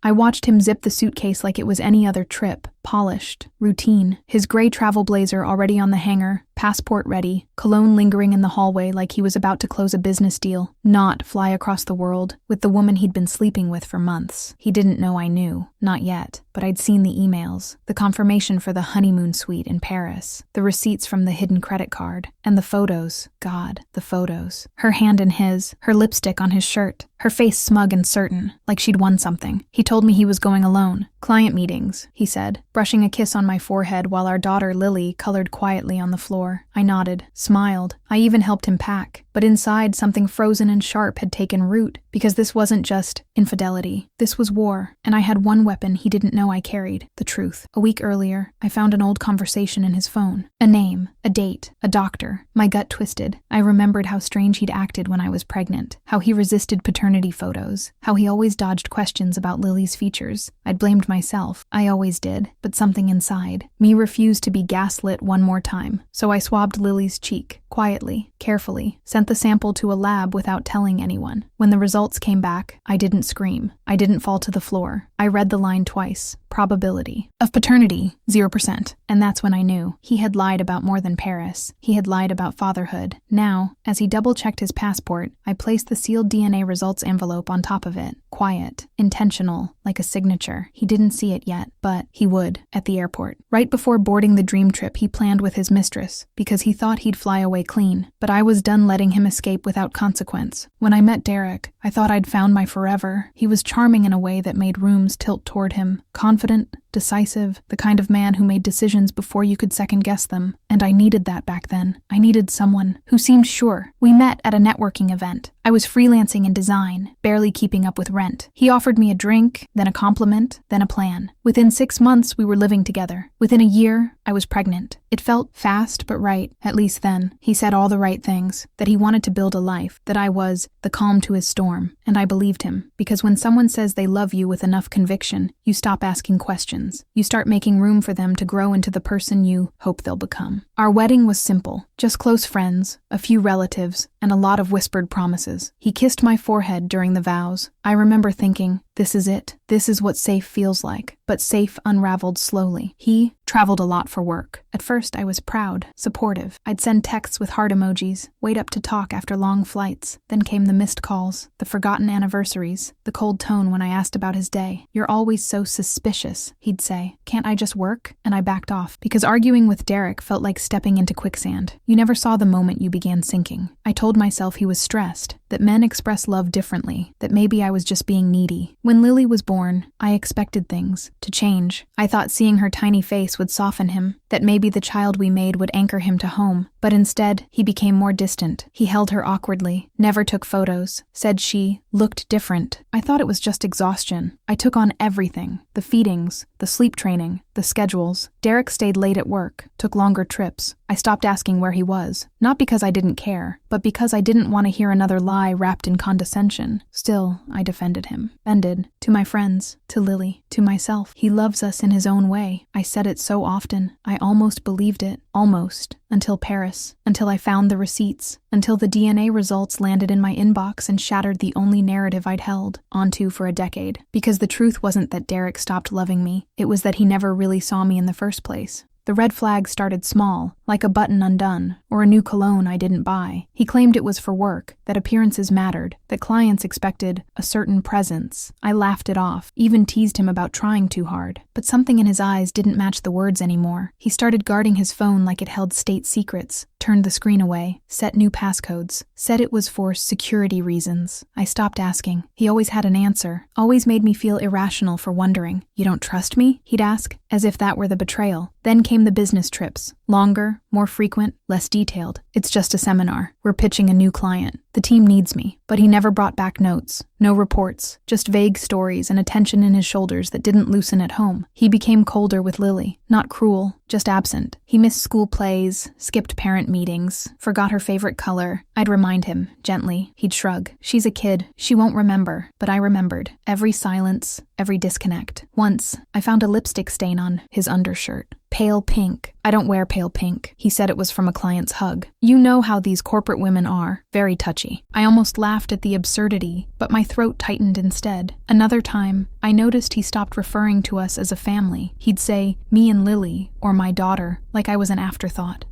I watched him zip the suitcase like it was any other trip. Polished, routine, his gray travel blazer already on the hanger, passport ready, cologne lingering in the hallway like he was about to close a business deal, not fly across the world with the woman he'd been sleeping with for months. He didn't know I knew, not yet, but I'd seen the emails, the confirmation for the honeymoon suite in Paris, the receipts from the hidden credit card, and the photos. God, the photos. Her hand in his, her lipstick on his shirt, her face smug and certain, like she'd won something. He told me he was going alone. Client meetings, he said, brushing a kiss on my forehead while our daughter Lily colored quietly on the floor. I nodded, smiled. I even helped him pack. But inside, something frozen and sharp had taken root, because this wasn't just infidelity. This was war, and I had one weapon he didn't know I carried, the truth. A week earlier, I found an old conversation in his phone. A name, a date, a doctor. My gut twisted. I remembered how strange he'd acted when I was pregnant, how he resisted paternity photos, how he always dodged questions about Lily's features. I'd blamed myself. I always did, but something inside me refused to be gaslit one more time. So I swabbed Lily's cheek, quietly, carefully, sent the sample to a lab without telling anyone. When the results came back, I didn't scream. I didn't fall to the floor. I read the line twice. Probability of paternity, 0%. And that's when I knew. He had lied about more than Paris. He had lied about fatherhood. Now, as he double-checked his passport, I placed the sealed DNA results envelope on top of it. Quiet, intentional, like a signature. He didn't see it yet, but he would, at the airport. Right before boarding the dream trip he planned with his mistress, because he thought he'd fly away clean. But I was done letting him escape without consequence. When I met Derek, I thought I'd found my forever. He was charming in a way that made rooms tilt toward him. Confident, decisive, the kind of man who made decisions before you could second-guess them. And I needed that back then. I needed someone who seemed sure. We met at a networking event. I was freelancing in design, barely keeping up with rent. He offered me a drink, then a compliment, then a plan. Within 6 months, we were living together. Within a year, I was pregnant. It felt fast but right, at least then. He said all the right things, that he wanted to build a life, that I was the calm to his storm. And I believed him, because when someone says they love you with enough conviction, you stop asking questions. You start making room for them to grow into the person you hope they'll become. Our wedding was simple, just close friends, a few relatives, and a lot of whispered promises. He kissed my forehead during the vows. I remember thinking, this is it. This is what safe feels like. But safe unraveled slowly. He traveled a lot for work. At first, I was proud, supportive. I'd send texts with heart emojis, wait up to talk after long flights. Then came the missed calls, the forgotten anniversaries, the cold tone when I asked about his day. You're always so suspicious, he'd say. Can't I just work? And I backed off, because arguing with Derek felt like stepping into quicksand. You never saw the moment you began sinking. I told myself he was stressed, that men express love differently, that maybe I was just being needy. When Lily was born, I expected things to change. I thought seeing her tiny face would soften him, that maybe the child we made would anchor him to home. But instead, he became more distant. He held her awkwardly, never took photos, said she looked different. I thought it was just exhaustion. I took on everything, the feedings, the sleep training, the schedules. Derek stayed late at work, took longer trips. I stopped asking where he was, not because I didn't care, but because I didn't want to hear another lie wrapped in condescension. Still, I defended him. Bended. To my friends, to Lily, to myself. He loves us in his own way. I said it so often. I almost believed it. Almost. Until Paris. Until I found the receipts. Until the DNA results landed in my inbox and shattered the only narrative I'd held onto for a decade. Because the truth wasn't that Derek stopped loving me. It was that he never really saw me in the first place. The red flag started small, like a button undone, or a new cologne I didn't buy. He claimed it was for work, that appearances mattered, that clients expected a certain presence. I laughed it off, even teased him about trying too hard. But something in his eyes didn't match the words anymore. He started guarding his phone like it held state secrets, turned the screen away, set new passcodes, said it was for security reasons. I stopped asking. He always had an answer, always made me feel irrational for wondering. You don't trust me? He'd ask, as if that were the betrayal. Then came the business trips. Longer, more frequent, less detailed. It's just a seminar. We're pitching a new client. The team needs me. But he never brought back notes. No reports. Just vague stories and a tension in his shoulders that didn't loosen at home. He became colder with Lily. Not cruel, just absent. He missed school plays, skipped parent meetings, forgot her favorite color. I'd remind him, gently. He'd shrug. She's a kid. She won't remember. But I remembered. Every silence, every disconnect. Once, I found a lipstick stain on his undershirt. Pale pink. I don't wear pale pink. He said it was from a client's hug. You know how these corporate women are. Very touchy. I almost laughed at the absurdity, but my throat tightened instead. Another time, I noticed he stopped referring to us as a family. He'd say, me and Lily, or my daughter, like I was an afterthought.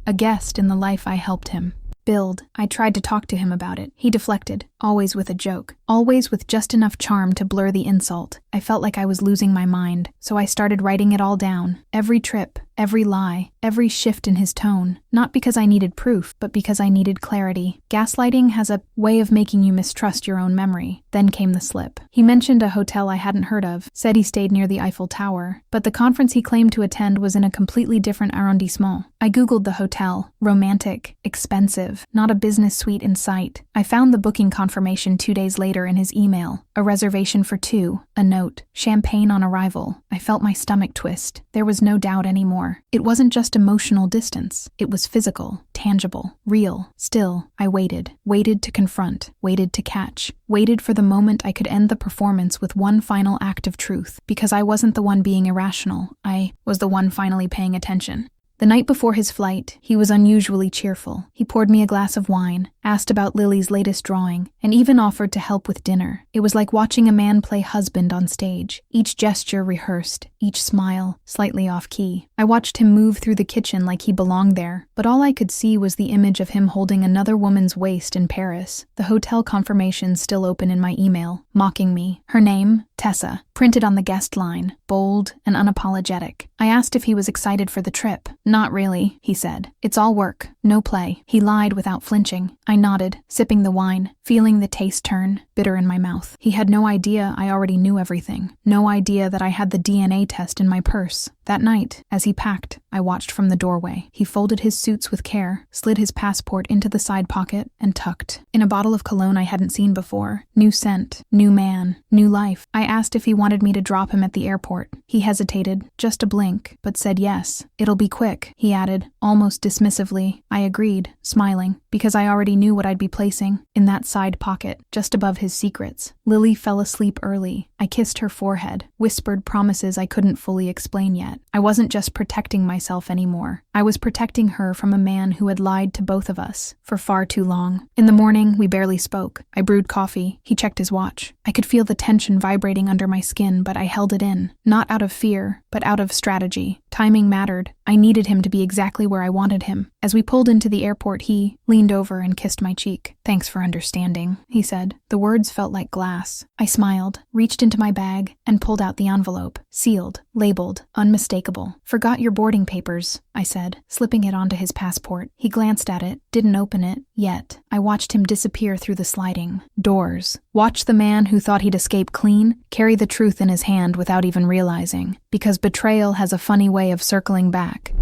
A guest in the life I helped him build. I tried to talk to him about it. He deflected, always with a joke, always with just enough charm to blur the insult. I felt like I was losing my mind, so I started writing it all down. Every trip, every lie, every shift in his tone. Not because I needed proof, but because I needed clarity. Gaslighting has a way of making you mistrust your own memory. Then came the slip. He mentioned a hotel I hadn't heard of, said he stayed near the Eiffel Tower, but the conference he claimed to attend was in a completely different arrondissement. I googled the hotel. Romantic, expensive, not a business suite in sight. I found the booking confirmation 2 days later in his email. A reservation for 2, a note, champagne on arrival. I felt my stomach twist. There was no doubt anymore. It wasn't just emotional distance. It was physical, tangible, real. Still, I waited to confront, waited to catch, waited for the moment I could end the performance with one final act of truth, because I wasn't the one being irrational. I was the one finally paying attention. The night before his flight, he was unusually cheerful. He poured me a glass of wine, asked about Lily's latest drawing, and even offered to help with dinner. It was like watching a man play husband on stage, each gesture rehearsed, each smile slightly off-key. I watched him move through the kitchen like he belonged there, but all I could see was the image of him holding another woman's waist in Paris, the hotel confirmation still open in my email, mocking me. Her name, Tessa, printed on the guest line, bold and unapologetic. I asked if he was excited for the trip. Not really, he said. It's all work, no play. He lied without flinching. I nodded, sipping the wine, feeling the taste turn, bitter in my mouth. He had no idea I already knew everything. No idea that I had the DNA test in my purse. That night, as he packed, I watched from the doorway. He folded his suits with care, slid his passport into the side pocket, and tucked in a bottle of cologne I hadn't seen before. New scent, new man, new life. I asked if he wanted me to drop him at the airport. He hesitated, just a blink, but said yes. It'll be quick, he added, almost dismissively. I agreed, smiling, because I already knew what I'd be placing in that side pocket, just above his secrets. Lily fell asleep early. I kissed her forehead, whispered promises I couldn't fully explain yet. I wasn't just protecting myself anymore. I was protecting her from a man who had lied to both of us for far too long. In the morning, we barely spoke. I brewed coffee. He checked his watch. I could feel the tension vibrating under my skin, but I held it in. Not out of fear, but out of strategy. Timing mattered. I needed him to be exactly where I wanted him. As we pulled into the airport, he leaned over and kissed my cheek. Thanks for understanding, he said. The words felt like glass. I smiled, reached into my bag, and pulled out the envelope. Sealed, labeled, unmistakable. Forgot your boarding papers, I said, slipping it onto his passport. He glanced at it, didn't open it, yet. I watched him disappear through the sliding doors. Watched the man who thought he'd escape clean carry the truth in his hand without even realizing. Because betrayal has a funny way of circling back.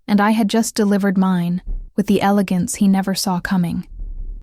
And I had just delivered mine, with the elegance he never saw coming.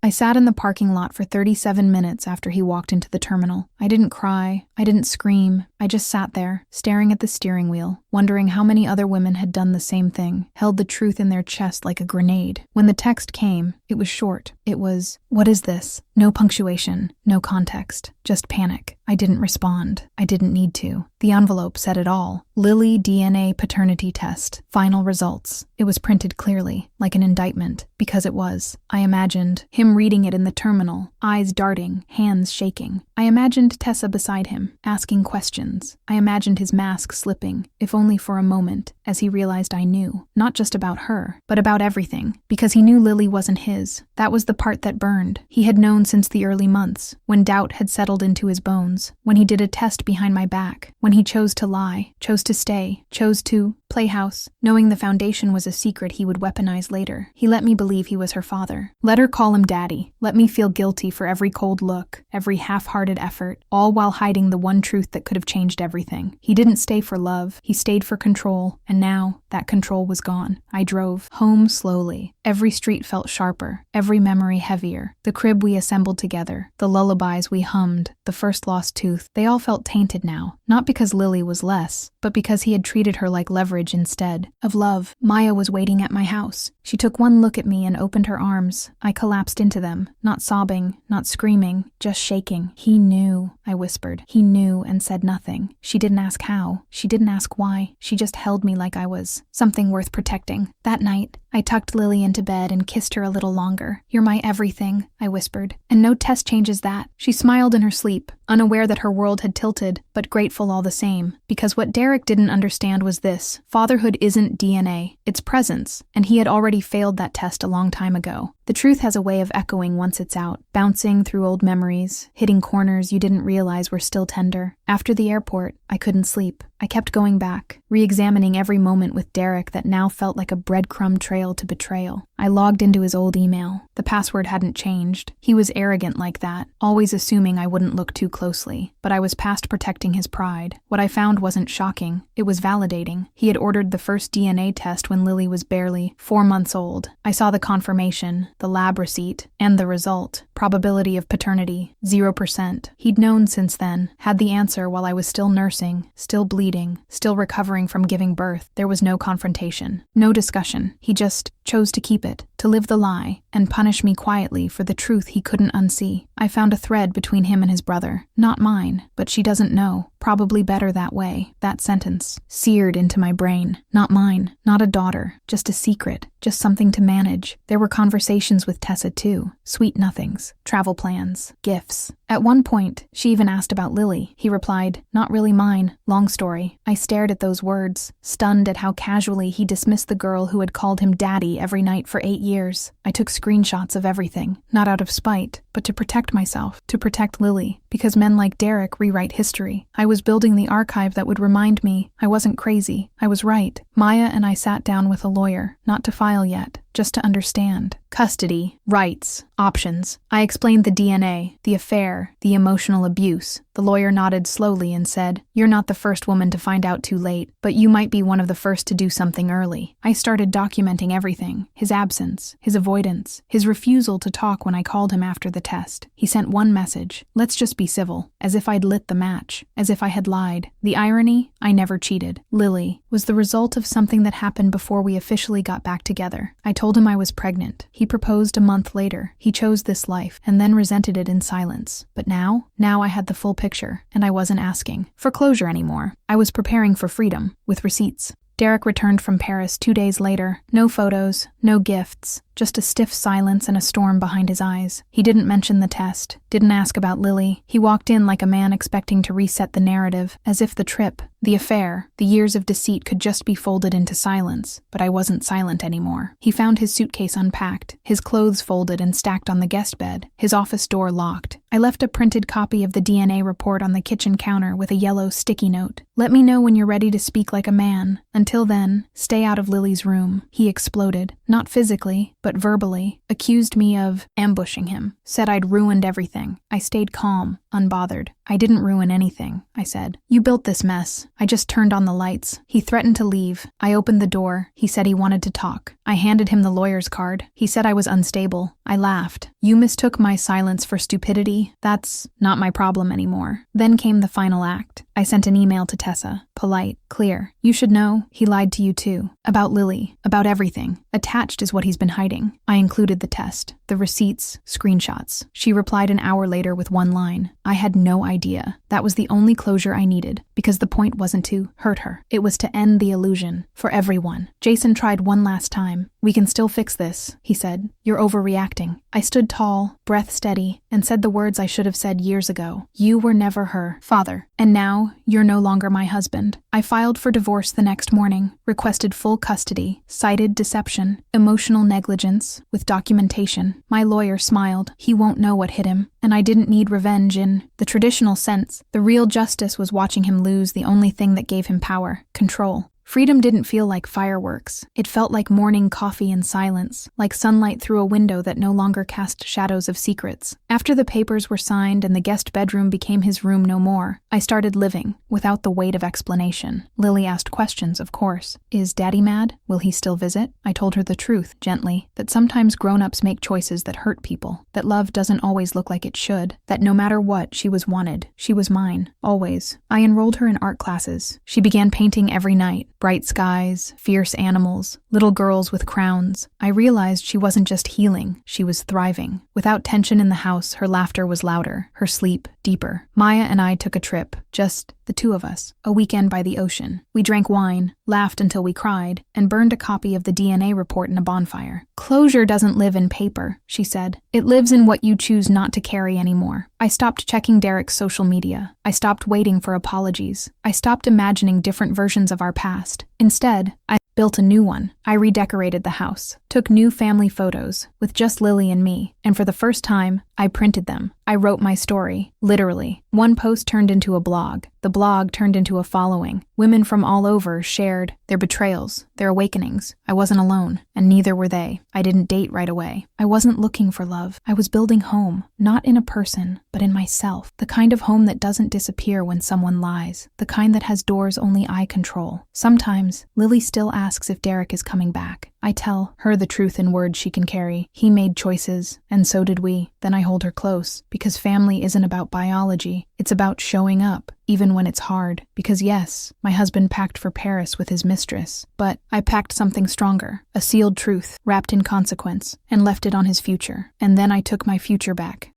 I sat in the parking lot for 37 minutes after he walked into the terminal. I didn't cry. I didn't scream. I just sat there, staring at the steering wheel, wondering how many other women had done the same thing, held the truth in their chest like a grenade. When the text came, it was short. It was, "What is this?" No punctuation, no context, just panic. I didn't respond. I didn't need to. The envelope said it all. Lily DNA paternity test. Final results. It was printed clearly, like an indictment, because it was. I imagined him reading it in the terminal, eyes darting, hands shaking. I imagined Tessa beside him, asking questions. I imagined his mask slipping, if only for a moment, as he realized I knew, not just about her, but about everything, because he knew Lily wasn't his. That was the part that burned. He had known since the early months, when doubt had settled into his bones, when he did a test behind my back, when he chose to lie, chose to stay, chose to play house, knowing the foundation was a secret he would weaponize later. He let me believe he was her father. Let her call him daddy. Let me feel guilty for every cold look, every half-hearted effort, all while hiding the one truth that could have changed everything. He didn't stay for love. He stayed for control, and now that control was gone. I drove home slowly. Every street felt sharper, every memory heavier. The crib we assembled together, the lullabies we hummed, the first lost tooth, they all felt tainted now. Not because Lily was less, but because he had treated her like leverage instead of love. Maya was waiting at my house. She took one look at me and opened her arms. I collapsed into them, not sobbing, not screaming, just shaking. He knew, I whispered. He knew and said nothing. She didn't ask how. She didn't ask why. She just held me like I was something worth protecting. That night, I tucked Lily into bed and kissed her a little longer. "You're my everything," I whispered. "And no test changes that." She smiled in her sleep, unaware that her world had tilted, but grateful all the same. Because what Derek didn't understand was this: fatherhood isn't DNA, it's presence, and he had already failed that test a long time ago. The truth has a way of echoing once it's out, bouncing through old memories, hitting corners you didn't realize were still tender. After the airport, I couldn't sleep. I kept going back, re-examining every moment with Derek that now felt like a breadcrumb trail to betrayal. I logged into his old email. The password hadn't changed. He was arrogant like that, always assuming I wouldn't look too closely. But I was past protecting his pride. What I found wasn't shocking. It was validating. He had ordered the first DNA test when Lily was barely 4 months old. I saw the confirmation, the lab receipt, and the result. Probability of paternity, 0%. He'd known since then, had the answer while I was still nursing, still bleeding, still recovering from giving birth. There was no confrontation, no discussion. He just chose to keep it, to live the lie, and punish me quietly for the truth he couldn't unsee. I found a thread between him and his brother. Not mine, but she doesn't know. Probably better that way. That sentence, seared into my brain. Not mine, not a daughter, just a secret, just something to manage. There were conversations with Tessa too. Sweet nothings, travel plans, gifts. At one point, she even asked about Lily. He replied, "Not really mine. Long story." I stared at those words, stunned at how casually he dismissed the girl who had called him daddy every night for 8 years. I took screenshots of everything, not out of spite, but to protect myself, to protect Lily, because men like Derek rewrite history. I was building the archive that would remind me I wasn't crazy. I was right. Maya and I sat down with a lawyer, not to file yet, just to understand. Custody, rights, options. I explained the DNA, the affair, the emotional abuse. The lawyer nodded slowly and said, "You're not the first woman to find out too late, but you might be one of the first to do something early." I started documenting everything: his absence, his avoidance, his refusal to talk when I called him after the test. He sent one message: "Let's just be civil," as if I'd lit the match, as if I had lied. The irony? I never cheated. Lily was the result of something that happened before we officially got back together. I told him I was pregnant. He proposed a month later. He chose this life, and then resented it in silence. But now I had the full picture, and I wasn't asking for closure anymore. I was preparing for freedom, with receipts. Derek returned from Paris 2 days later. No photos, no gifts, just a stiff silence and a storm behind his eyes. He didn't mention the test, didn't ask about Lily. He walked in like a man expecting to reset the narrative, as if the trip, the affair, the years of deceit could just be folded into silence. But I wasn't silent anymore. He found his suitcase unpacked, his clothes folded and stacked on the guest bed, his office door locked. I left a printed copy of the DNA report on the kitchen counter with a yellow sticky note. "Let me know when you're ready to speak like a man. Until then, stay out of Lily's room." He exploded, not physically, but verbally, accused me of ambushing him, said I'd ruined everything. I stayed calm, unbothered. "I didn't ruin anything," I said. "You built this mess. I just turned on the lights." He threatened to leave. I opened the door. He said he wanted to talk. I handed him the lawyer's card. He said I was unstable. I laughed. "You mistook my silence for stupidity? That's not my problem anymore." Then came the final act. I sent an email to Tessa. Polite, clear. "You should know, he lied to you too. About Lily. About everything. Attached is what he's been hiding." I included the test, the receipts, screenshots. She replied an hour later with one line. I had no idea. That was the only closure I needed, because the point wasn't to hurt her. It was to end the illusion. For everyone. Jason tried one last time. "We can still fix this," he said. "You're overreacting." I stood tall, breath steady, and said the words I should have said years ago. "You were never her father, and now you're no longer my husband." I filed for divorce the next morning, requested full custody, cited deception, emotional negligence, with documentation. My lawyer smiled. He won't know what hit him, and I didn't need revenge in the traditional sense. The real justice was watching him lose the only thing that gave him power: control. Freedom didn't feel like fireworks. It felt like morning coffee in silence, like sunlight through a window that no longer cast shadows of secrets. After the papers were signed and the guest bedroom became his room no more, I started living, without the weight of explanation. Lily asked questions, of course. Is Daddy mad? Will he still visit? I told her the truth, gently, that sometimes grown-ups make choices that hurt people, that love doesn't always look like it should, that no matter what, she was wanted. She was mine, always. I enrolled her in art classes. She began painting every night. Bright skies, fierce animals, little girls with crowns. I realized she wasn't just healing, she was thriving. Without tension in the house, her laughter was louder, her sleep deeper. Maya and I took a trip, just the two of us, a weekend by the ocean. We drank wine, laughed until we cried, and burned a copy of the DNA report in a bonfire. Closure doesn't live in paper, she said. It lives in what you choose not to carry anymore. I stopped checking Derek's social media. I stopped waiting for apologies. I stopped imagining different versions of our past. Instead, I built a new one. I redecorated the house, took new family photos with just Lily and me, and for the first time, I printed them. I wrote my story, literally. One post turned into a blog. The blog turned into a following. Women from all over shared their betrayals, their awakenings. I wasn't alone, and neither were they. I didn't date right away. I wasn't looking for love. I was building home, not in a person, but in myself. The kind of home that doesn't disappear when someone lies. The kind that has doors only I control. Sometimes, Lily still asks if Derek is coming back. I tell her the truth in words she can carry. He made choices, and so did we. Then I hold her close, because family isn't about biology. It's about showing up, even when it's hard. Because yes, my husband packed for Paris with his mistress, but I packed something stronger, a sealed truth, wrapped in consequence, and left it on his future. And then I took my future back.